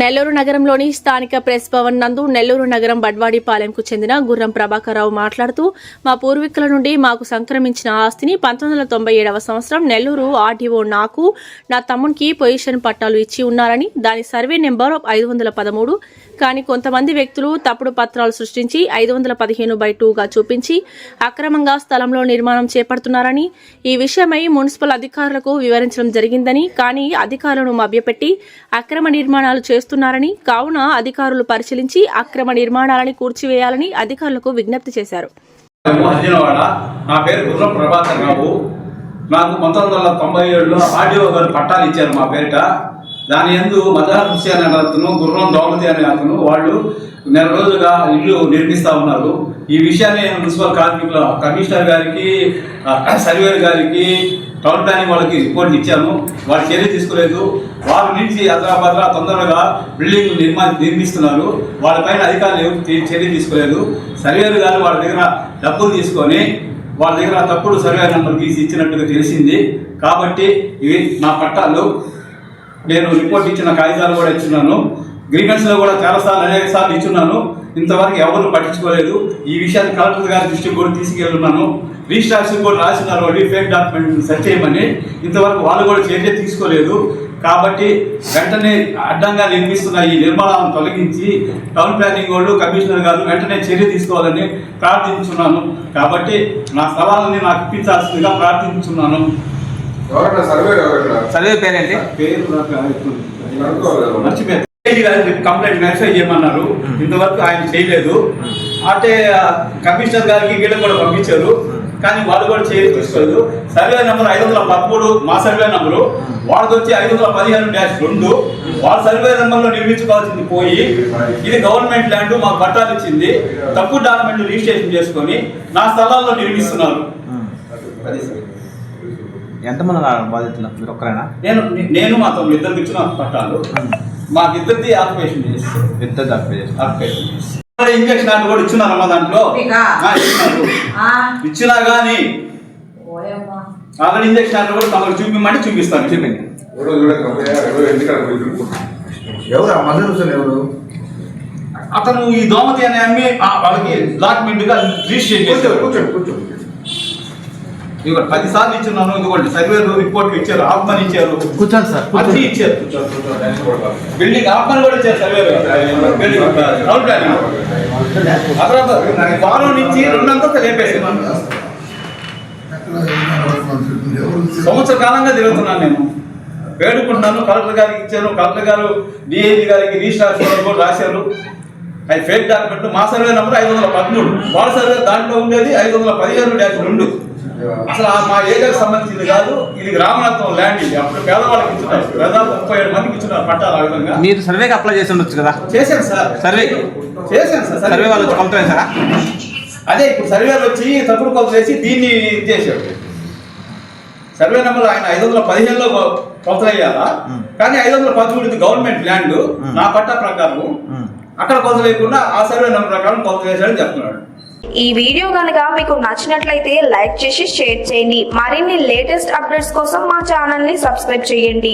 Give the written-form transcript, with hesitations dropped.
నెల్లూరు నగరంలోని స్థానిక ప్రెస్ భవన్ నందు నెల్లూరు నగరం బడ్వాడిపాలెంకు చెందిన గుర్రం ప్రభాకరరావు మాట్లాడుతూ మా పూర్వీకుల నుండి మాకు సంక్రమించిన ఆస్తిని 1997వ సంవత్సరం నెల్లూరు ఆర్డీఓ నాకు నా తమ్మునికి పొజిషన్ పట్టాలు ఇచ్చి ఉన్నారని దాని సర్వే నెంబర్ 513 కానీ కొంతమంది వ్యక్తులు తప్పుడు పత్రాలు సృష్టించి 515/2గా చూపించి అక్రమంగా స్థలంలో నిర్మాణం చేపడుతున్నారని ఈ విషయమై మున్సిపల్ అధికారులకు వివరించడం జరిగిందని కానీ అధికారులను మభ్యపెట్టి అక్రమ నిర్మాణాలు చేస్తున్నారని కావున అధికారులు పరిశీలించి అక్రమ నిర్మాణాలని కూర్చివేయాలని అధికారులకు విజ్ఞప్తి చేశారు. నా పేరు గుర్రం ప్రభాకర్ రావు. నాకు 1997లో ఆర్డీఓ గారు పట్టాలు ఇచ్చారు మా పేరిట. దాని యందు మజార్ హుస్సేన్ అనే అతను, గుర్రం దౌలతి అనే అతను వాళ్ళు నెల రోజులుగా ఇల్లు నిర్మిస్తూ ఉన్నారు. ఈ విషయాన్ని మున్సిపల్ కార్మికుల కమిషనర్ గారికి, సర్వేర్ గారికి, టౌన్ ప్లానింగ్ వాళ్ళకి రిపోర్ట్ ఇచ్చాను. వాళ్ళు చర్య తీసుకోలేదు. వారి నుంచి అదరాబద్రా తొందరగా బిల్డింగ్ నిర్మిస్తున్నారు. వాళ్ళపైన అధికారులు చర్య తీసుకోలేదు. సర్వేర్ గారు వాళ్ళ దగ్గర డబ్బులు తీసుకొని వాళ్ళ దగ్గర తప్పుడు సర్వే నెంబర్ తీసి ఇచ్చినట్టుగా తెలిసింది. కాబట్టి ఇవి నా పట్టాలు. నేను రిపోర్ట్ ఇచ్చిన కాగితాలు కూడా ఇచ్చున్నాను. గ్రీవెన్స్లో కూడా అనేక సార్లు ఇచ్చున్నాను. ఇంతవరకు ఎవరు పట్టించుకోలేదు. ఈ విషయాన్ని కలెక్టర్ గారి దృష్టికి కూడా తీసుకెళ్తున్నాను. రిజిస్ట్రాక్షన్ కూడా రాసినారు వాళ్ళు ఫేక్ డాక్యుమెంట్ సెర్చ్ చేయమని. ఇంతవరకు వాళ్ళు కూడా చర్య తీసుకోలేదు. కాబట్టి వెంటనే అడ్డంగా నిర్మిస్తున్న ఈ నిర్మాణాలను తొలగించి టౌన్ ప్లానింగ్ వాళ్ళు, కమిషనర్ గారు వెంటనే చర్య తీసుకోవాలని ప్రార్థించున్నాను. కాబట్టి నా స్థలాలని నాకు ఇప్పించాల్సిందిగా ప్రార్థించున్నాను. సర్వే పేరేంటి? మర్చిపోయారు. కంప్లైంట్ వెరిఫై చేయమన్నారు. ఇంతవరకు ఆయన చేయలేదు. అంటే కమిషనర్ గారికి వీళ్ళకి కూడా పంపించారు. కానీ వాళ్ళు కూడా తీసుకోలేదు. సర్వే నెంబర్ 513 మా సర్వే నెంబరు, వాళ్ళకి వచ్చి 515-2 వాళ్ళ సర్వే నెంబర్లో నిర్మించుకోవాల్సింది పోయి ఇది గవర్నమెంట్ ల్యాండ్ మాకు పట్టాలు ఇచ్చింది. తప్పుడు డాక్యుమెంట్ రిజిస్ట్రేషన్ చేసుకొని నా స్థలాల్లో నిర్మిస్తున్నారు. ఎంతమంది బాధితులు? మీరు ఒక్కరేనా? నేను మా తమ్ముడు ఇద్దరికి ఇచ్చిన పట్టాలు. మాకిద్దరిది ఆక్యుపేషన్ చేస్తారు. ఇద్దరు ఆక్యుపేషన్ చేస్తారు. ఇంజక్షన్ ఆర్డర్ కూడా ఇచ్చున్నారమ్మా. దాంట్లో ఇచ్చినా కానీ ఆల్రెడీ ఇంజక్షన్ ఆర్డర్ కూడా తమకు చూపించమంటే చూపిస్తాను. చూపించండి. అతను ఈ దోమతి అనే అమ్మి వాళ్ళకి డాక్యుమెంట్ గా రిజిస్ట్రేషన్ చేశారు. ఇవ్వండి 10 సార్లు ఇచ్చున్నాను. ఇదిగోండి సర్వేలు రిపోర్ట్లు ఇచ్చారు. ఆఫ్మన్ ఇచ్చారు. కూర్చోండి సార్. అన్ని ఇచ్చారు. బిల్డింగ్ ఆఫ్మన్ కూడా ఇచ్చారు. సర్వేలు వారం నుంచి 2 అంతస్తులు లేపేసారు. సంవత్సర కాలంగా తిరుగుతున్నాను. నేను వేడుకుంటున్నాను. కలెక్టర్ గారికి ఇచ్చాను. కలెక్టర్ గారు డిఐజీ గారికి రిజిస్ట్రార్ కూడా రాశారు. అది ఫేక్ డాక్యుమెంట్. మా సర్వే నెంబర్ 513, వాళ్ళ సర్వే దాంట్లో ఉండేది 515-2. అసలు మా ఏరియాకి సంబంధించింది కాదు. ఇది గ్రామనాథం ల్యాండ్. ఇది అప్పుడు పేదవాళ్ళకి ఇచ్చున్నారు. దాదాపు 37 మందికి ఇచ్చున్నారు పట్టాలు. ఆ విధంగా మీరు సర్వేకి అప్లై చేసి ఉండొచ్చు కదా? చేశాను సార్. సర్వేకి చేశాను సార్. సర్వే వాళ్ళు కొలత వేశారా? అదే ఇప్పుడు సర్వేలు వచ్చి తప్పుడు కొలత వేసి దీన్ని చేశాడు. సర్వే నెంబర్ ఆయన 515లో కొలత వేయాలా, కానీ 513 గవర్నమెంట్ ల్యాండ్ నా పట్టా ప్రకారం అక్కడ కొలత వేయకుండా ఆ సర్వే నెంబర్ ప్రకారం కొలత వేశాడని చెప్తున్నాడు. ఈ వీడియో కనుక మీకు నచ్చినట్లయితే లైక్ చేసి షేర్ చేయండి. మరిన్ని లేటెస్ట్ అప్డేట్స్ కోసం మా ఛానల్ ని సబ్స్క్రైబ్ చేయండి.